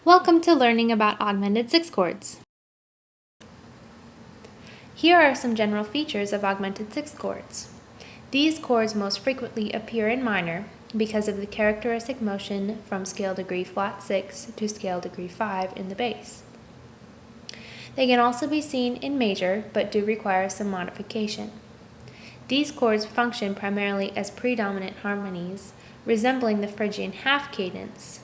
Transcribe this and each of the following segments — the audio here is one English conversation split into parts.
Welcome to learning about augmented sixth chords. Here are some general features of augmented sixth chords. These chords most frequently appear in minor because of the characteristic motion from scale degree flat 6 to scale degree 5 in the bass. They can also be seen in major, but do require some modification. These chords function primarily as predominant harmonies, resembling the Phrygian half cadence.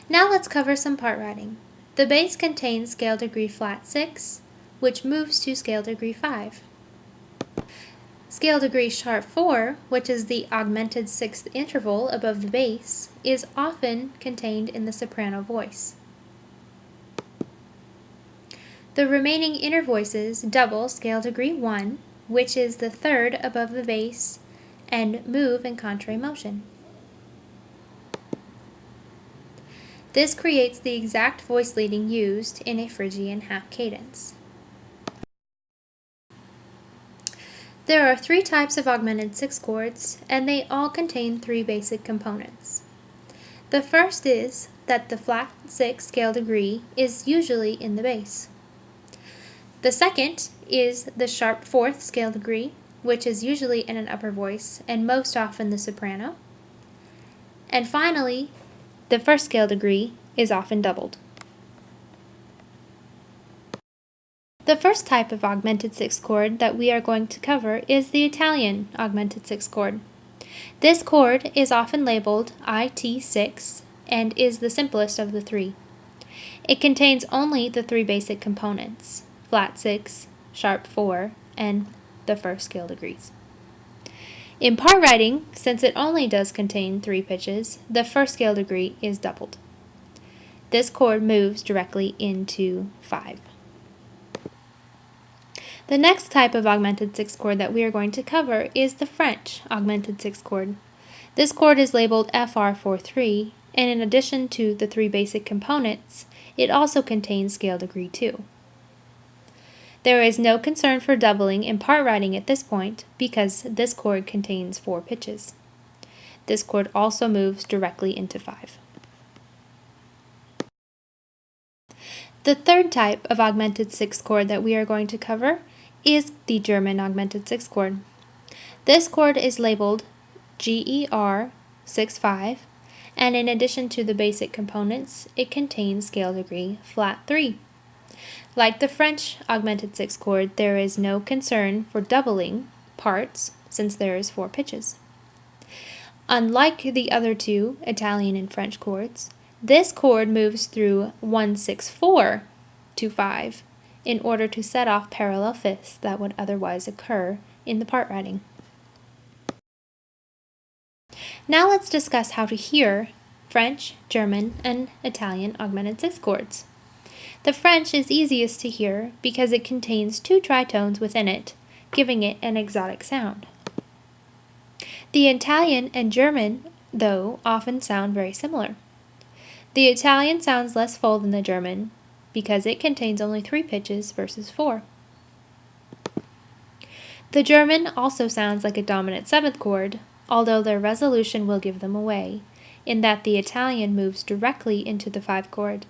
Now let's cover some part writing. The bass contains scale degree flat 6, which moves to scale degree 5. Scale degree sharp 4, which is the augmented sixth interval above the bass, is often contained in the soprano voice. The remaining inner voices double scale degree 1, which is the third above the bass, and move in contrary motion. This creates the exact voice leading used in a Phrygian half cadence. There are three types of augmented sixth chords, and they all contain three basic components. The first is that the flat 6 scale degree is usually in the bass. The second is the sharp 4th scale degree, which is usually in an upper voice and most often the soprano. And finally, the first scale degree is often doubled. The first type of augmented sixth chord that we are going to cover is the Italian augmented sixth chord. This chord is often labeled IT6 and is the simplest of the three. It contains only the three basic components, flat 6, sharp 4, and the first scale degrees. In part writing, since it only does contain three pitches, the first scale degree is doubled. This chord moves directly into 5. The next type of augmented sixth chord that we are going to cover is the French augmented sixth chord. This chord is labeled FR43, and in addition to the three basic components, it also contains scale degree 2. There is no concern for doubling in part writing at this point because this chord contains 4 pitches. This chord also moves directly into 5. The third type of augmented sixth chord that we are going to cover is the German augmented sixth chord. This chord is labeled GER 6-5, and in addition to the basic components, it contains scale degree flat 3. Like the French augmented sixth chord, there is no concern for doubling parts since there is 4 pitches. Unlike the other two Italian and French chords, this chord moves through 1-6-4 to 5 in order to set off parallel fifths that would otherwise occur in the part writing. Now let's discuss how to hear French, German, and Italian augmented sixth chords. The French is easiest to hear because it contains 2 tritones within it, giving it an exotic sound. The Italian and German, though, often sound very similar. The Italian sounds less full than the German because it contains only 3 pitches versus 4. The German also sounds like a dominant 7th chord, although their resolution will give them away, in that the Italian moves directly into the 5 chord,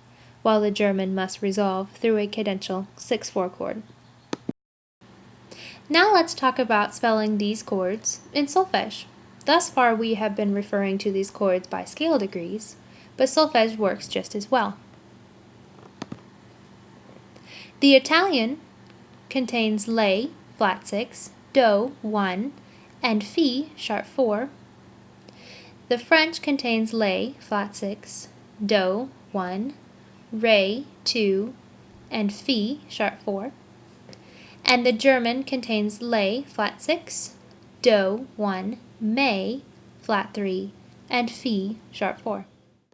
while the German must resolve through a cadential 6-4 chord. Now let's talk about spelling these chords in solfege. Thus far we have been referring to these chords by scale degrees, but solfege works just as well. The Italian contains lay, flat 6, do, 1, and fi, sharp 4. The French contains lay, flat 6, do, 1, re, 2, and fi, sharp 4. And the German contains lay, flat 6, do, 1, me, flat 3, and fi, sharp 4.